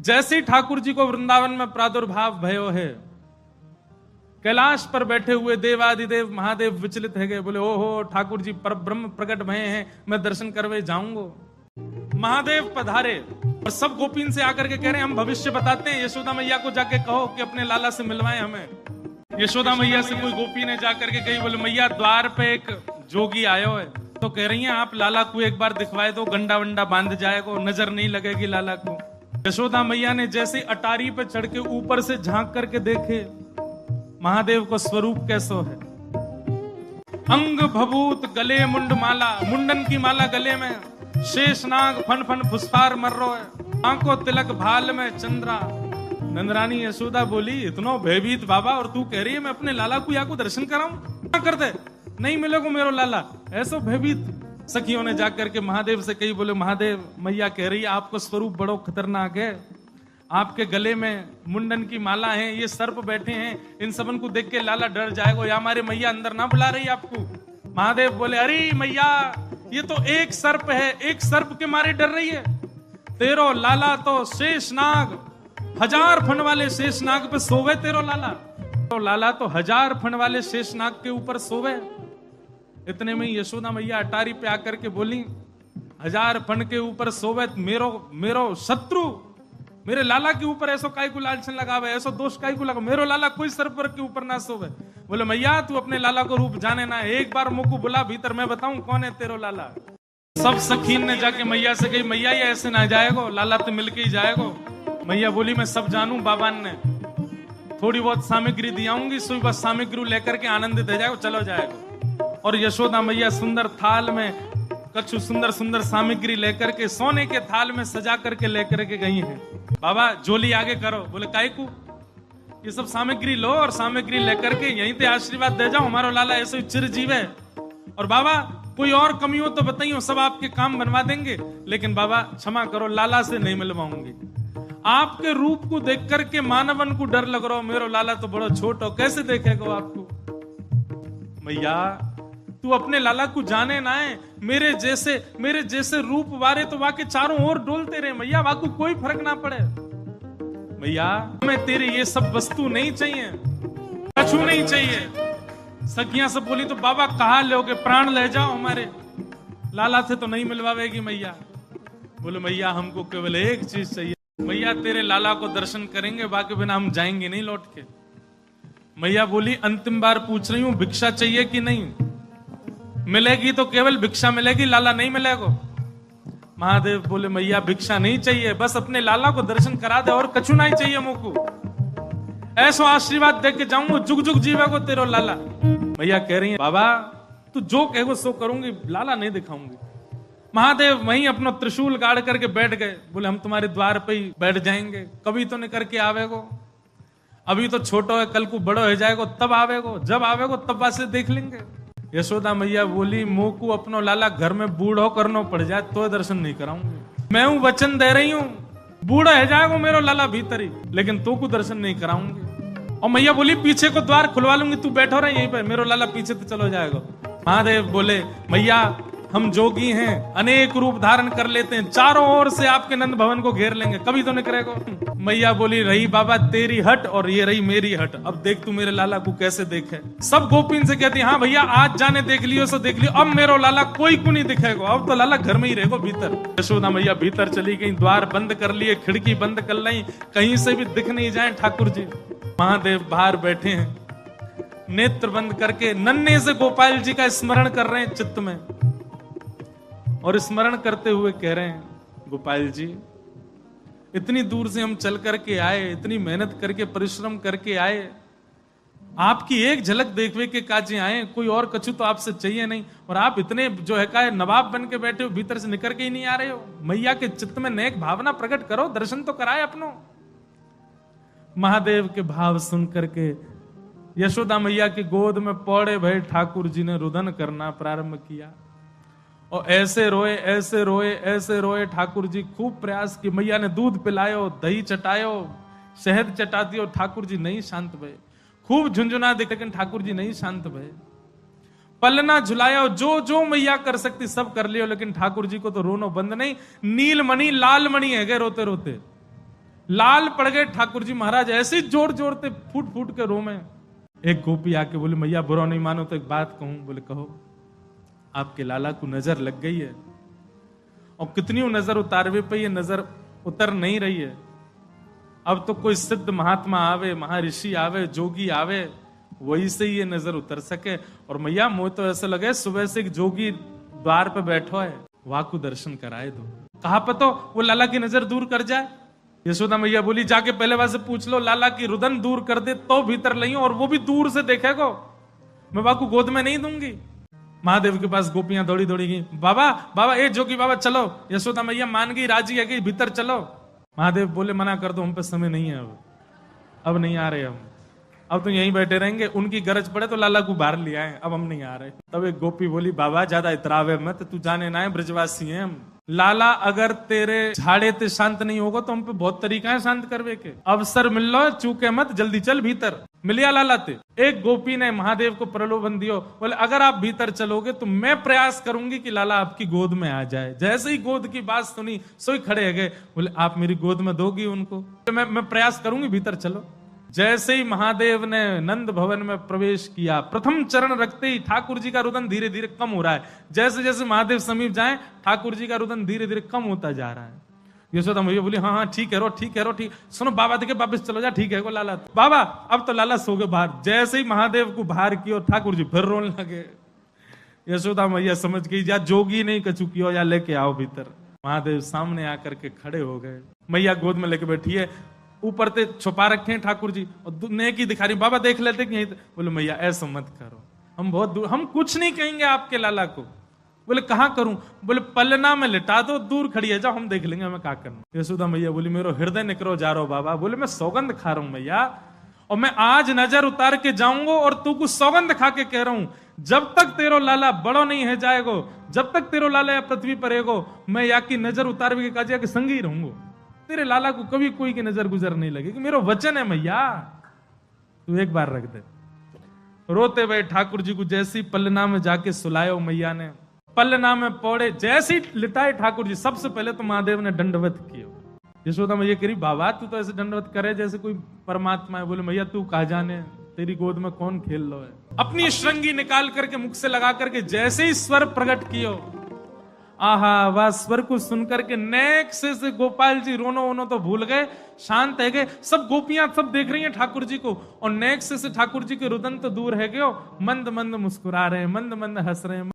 जैसे ही ठाकुर जी को वृंदावन में प्रादुर्भाव भयो है, कैलाश पर बैठे हुए देवादिदेव महादेव विचलित है गए, बोले ओहो ठाकुर जी पर ब्रह्म प्रकट भये हैं, मैं दर्शन करवे जाऊंगा। महादेव पधारे और सब गोपीन से आकर के कह रहे हैं हम भविष्य बताते हैं, यशोदा मैया को जाके कहो कि अपने लाला से मिलवाएं हमें। यशोदा मैया से कोई गोपी ने जाकर के कही, बोले मैया द्वार पे एक जोगी आयो है, तो कह रही हैं आप लाला को एक बार दिखवाए दो, गंडा वंडा बांध जाएगा, नजर नहीं लगेगी लाला को। यशोदा मैया ने जैसे अटारी पे चढ़ के ऊपर से झांक करके देखे महादेव को स्वरूप कैसो है, अंग भभूत गले मुंड माला, मुंडन की माला गले में, शेषनाग फन फन फुसफार मर रो है, आंखों तिलक भाल में चंद्रा। नंदरानी यशोदा बोली इतनो भयभीत बाबा, और तू कह रही है मैं अपने लाला को या को दर्शन कराऊं, क्या कर दे, नहीं मिलेगा मेरो लाला, ऐसो भयभीत। सखियों ने जाकर के महादेव से कही, बोले महादेव मैया कह रही है आपको स्वरूप बड़ो खतरनाक है, आपके गले में मुंडन की माला है, ये सर्प बैठे हैं, इन सबन को देख के लाला डर जाएगा, या हमारे मैया अंदर ना बुला रही आपको। महादेव बोले अरे मैया ये तो एक सर्प है, एक सर्प के मारे डर रही है, तेरो लाला तो शेषनाग, 1000 फन वाले शेषनाग पे सोवे तेरो लाला, तो लाला तो 1000 फन वाले शेषनाग के ऊपर सोवे। इतने में यशोदा मैया अटारी पे आकर के बोली 1000 फन के ऊपर सोवे मेरो शत्रु, मेरे लाला के ऊपर ऐसो काय को लालचन लगावे, ऐसो दोष काय को लगा, मेरो लाला कोई सर्प के ऊपर ना सोवे। बोले मैया तू अपने लाला को रूप जाने ना, एक बार मुझको बुला भीतर, मैं बताऊं कौन है तेरो लाला। सब सखीन ने जाके मैया से कही मैया ये ऐसे ना जाएगो, लाला तो मिलके ही जाएगो। मैया बोली मैं सब जानू, बाबान ने थोड़ी बहुत सामग्री दियाऊंगी, सुई बस सामग्री लेकर के आनंदित हो जाएगो, चलो जाएगो। और यशोदा मैया सुंदर थाल में कछु सुंदर सुंदर सामग्री लेकर के सोने के थाल में सजा करके लेकर के गई हैं। बाबा झोली आगे करो, बोले काय को, ये सब सामग्री लो और सामग्री लेकर के यहीं पे आशीर्वाद दे जाओ, हमारा लाला ऐसे चिरजीव है, और बाबा कोई और कमी हो तो बताइए, सब आपके काम बनवा देंगे, लेकिन बाबा क्षमा करो लाला से नहीं मिलवाऊंगी। आपके रूप को देख करके मानवन को डर लग रहा हो, मेरो लाला तो बड़ा छोट हो, कैसे देखेगा आपको। मैया तू अपने लाला को जाने ना है, मेरे जैसे रूप वारे तो वाके चारों ओर डोलते रहे मैया, वाको कोई फर्क ना पड़े। मैया हमें तेरी ये सब वस्तु नहीं चाहिए, कछु नहीं चाहिए। सखियां सब बोली तो बाबा कहा लोगे, प्राण ले जाओ हमारे, लाला से तो नहीं मिलवावेगी मैया। बोले मैया हमको केवल एक चीज चाहिए, मैया तेरे लाला को दर्शन करेंगे, बाकी बिना हम जाएंगे नहीं लौट के। मैया बोली अंतिम बार पूछ रही हूं भिक्षा चाहिए कि नहीं, मिलेगी तो केवल भिक्षा मिलेगी, लाला नहीं मिलेगा। महादेव बोले मैया भिक्षा नहीं चाहिए, बस अपने लाला को दर्शन करा दे और कछु नहीं चाहिए मुझको, ऐसा आशीर्वाद दे के जाऊंगा, जुग जुग जीवेगो तेरो लाला। मैया कह रही है बाबा तू जो कहेगो सो करूंगी, लाला नहीं दिखाऊंगी। महादेव वहीं अपना त्रिशूल गाड़ करके बैठ गए, बोले हम तुम्हारे द्वार पे ही बैठ जाएंगे, कभी तो नहीं करके आवेगो, अभी तो छोटो है, कल को बड़ो हो जाएगो तब आवेगो, जब आवेगो तब वासे देख लेंगे। यशोदा मैया बोली मुंह को अपनो लाला घर में बूढ़ो करनो पड़ जाए तो दर्शन नहीं कराऊंगी, मैं हूं वचन दे रही हूं, बूढ़ा है जाएगा मेरो लाला भीतर ही, लेकिन तो को दर्शन नहीं कराऊंगी। और मैया बोली पीछे को द्वार खुलवा लूंगी, तू बैठो रहे यहीं पे, मेरो लाला पीछे तो चलो जाएगा। महादेव बोले मैया हम जोगी हैं, अनेक रूप धारण कर लेते हैं, चारों ओर से आपके नंद भवन को घेर लेंगे, कभी तो नहीं करेगा। मैया बोली रही बाबा तेरी हट और ये रही मेरी हट, अब देख तू मेरे लाला को कैसे देखे। सब गोपीन से कहती हाँ भैया आज जाने देख लियो सो देख लियो, अब मेरो लाला कोई को नहीं दिखेगा, अब तो लाला घर में ही रहेगा भीतर। यशोदा मैया भीतर चली गई, द्वार बंद कर लिए, खिड़की बंद कर ली, कहीं से भी दिख नहीं जाए ठाकुर जी। महादेव बाहर बैठे हैं, नेत्र बंद करके नन्हे से गोपाल जी का स्मरण कर रहे हैं चित्त में, और स्मरण करते हुए कह रहे हैं गोपाल जी इतनी दूर से हम चल करके आए, इतनी मेहनत करके परिश्रम करके आए, आपकी एक झलक देखने के काजे आए, कोई और कछु तो आपसे चाहिए नहीं, और आप इतने जो है का नवाब बन के बैठे हो, भीतर से निकल के ही नहीं आ रहे हो। मैया के चित्त में नेक भावना प्रकट करो, दर्शन तो कराए अपनो। महादेव के भाव सुन करके यशोदा मैया की गोद में पौड़े भय ठाकुर जी ने रुदन करना प्रारंभ किया, और ऐसे रोए ऐसे रोए ऐसे रोए। ठाकुर जी खूब प्रयास की, मैया ने दूध पिलायो, दही चटायो, शहद चटा दियो, ठाकुर जी नहीं शांत भये। खूब झुंझुना दे, लेकिन ठाकुर जी नहीं शांत भये। पलना झुलायो, जो जो मैया कर सकती सब कर लियो, लेकिन ठाकुर जी को तो रोनो बंद नहीं। नीलमणि लालमणि है गए रोते रोते, लाल पड़ गए ठाकुर जी महाराज, ऐसे जोर जोरते फूट फूट के रो में। एक गोपी आके बोले मैया बुरा नहीं मानो तो एक बात कहूं। बोले कहो। आपके लाला को नजर लग गई है, और कितनी नजर उतारवे पे ये नजर उतर नहीं रही है। अब तो कोई सिद्ध महात्मा आवे, महर्षि आवे, जोगी आवे, वही से ये नजर उतर सके। और मैया मुझे तो ऐसा लगे सुबह से एक जोगी द्वार पे बैठो है, वहां को दर्शन कराए दो। कहा पतो वो लाला की नजर दूर कर जाए। यशोदा मैया बोली जाके पहले वहां से पूछ लो, लाला की रुदन दूर कर दे तो भीतर लइयो, और वो भी दूर से देखेगो, मैं बाकू गोद में नहीं दूंगी। महादेव के पास गोपियां दौड़ी दौड़ी गई, बाबा बाबा ए जोगी बाबा चलो। यशोदा मैया मान गई, राजी है कि भीतर चलो। महादेव बोले मना कर दो, हम पे समय नहीं है, अब नहीं आ रहे हम, अब तो यहीं बैठे रहेंगे, उनकी गरज पड़े तो लाला को बाहर ले आए, अब हम नहीं आ रहे। तब एक गोपी बोली बाबा ज्यादा इतरावे मत, तू जाने ना है ब्रजवासी हैं हम। लाला अगर तेरे झाड़े ते शांत नहीं होगा तो हम पे बहुत तरीका है शांत करवे के। अवसर मिल लो, चूके मत, जल्दी चल भीतर। मिलिया लाला ते। एक गोपी ने महादेव को प्रलोभन दियो, बोले अगर आप भीतर चलोगे तो मैं प्रयास करूंगी कि लाला आपकी गोद में आ जाए। जैसे ही गोद की बात सुनी सोई खड़े गए, बोले आप मेरी गोद में दोगी उनको? मैं प्रयास करूंगी, भीतर चलो। जैसे ही महादेव ने नंद भवन में प्रवेश किया, प्रथम चरण रखते ही ठाकुर जी का रुदन धीरे धीरे कम हो रहा है। जैसे जैसे महादेव समीप जाए ठाकुर जी का रुदन धीरे धीरे कम होता जा रहा है। यशोदा मैया बोली हाँ हाँ ठीक है रो, ठीक है रो, ठीक। सुनो बाबा देखे वापिस चलो जा, ठीक है को लाला। बाबा अब तो लाला सो गए बाहर। जैसे ही महादेव को बाहर किया ठाकुर जी फिर रोने लगे। यशोदा मैया समझ गई या जोगी नहीं कछु किया, या लेके आओ भीतर। महादेव सामने आकर के खड़े हो गए, मैया गोद में लेके बैठी है, ऊपर ते छुपा रखे हैं ठाकुर जी, और नेकी दिखा रही। बाबा देख लेते कि बोले मैया ऐसा मत करो, हम बहुत दूर, हम कुछ नहीं कहेंगे आपके लाला को। बोले कहां करूं? बोले पलना में लिटा दो, दूर खड़ी है, जाओ हम देख लेंगे हमें क्या करना। यशोदा मैया बोली मेरो हृदय निकरो जा रहा बाबा। बोले मैं सौगंध खा रहा हूं मैया, और मैं आज नजर उतार के जाऊंगा, और तू कुछ सौगंध खा के कह रहा हूं जब तक तेरो लाला बड़ो नहीं है जाएगो, जब तक तेरो लाला पृथ्वी पर रहेगो, मैं या की नजर उतार के काजिया के संग ही रहूंगा। तेरे लाला को कभी कोई की नजर गुजर नहीं लगेगी, मेरा वचन है मैया, तू एक बार रख दे। रोते हुए ठाकुर जी को जैसी पलना में जाके सुलायो मैया ने, पलना में पौड़े जैसी लिटाए ठाकुर जी। सबसे पहले तो महादेव ने दंडवत किया। यशोदा मैया कह रही बाबा तू तो ऐसे दंडवत करे जैसे कोई परमात्मा है। बोले मैया तू कहा जाने, तेरी गोद में कौन खेल लो है। अपनी श्रृंगी निकाल करके मुख से लगा करके जैसे ही स्वर प्रकट कियो, आहा वह स्वर को सुनकर के नेक से गोपाल जी रोनो वोनो तो भूल गए, शांत है गए। सब गोपियां सब देख रही हैं ठाकुर जी को, और नेक से ठाकुर जी के रुदन तो दूर है गयो, मंद मंद मुस्कुरा रहे हैं, मंद मंद हंस रहे हैं।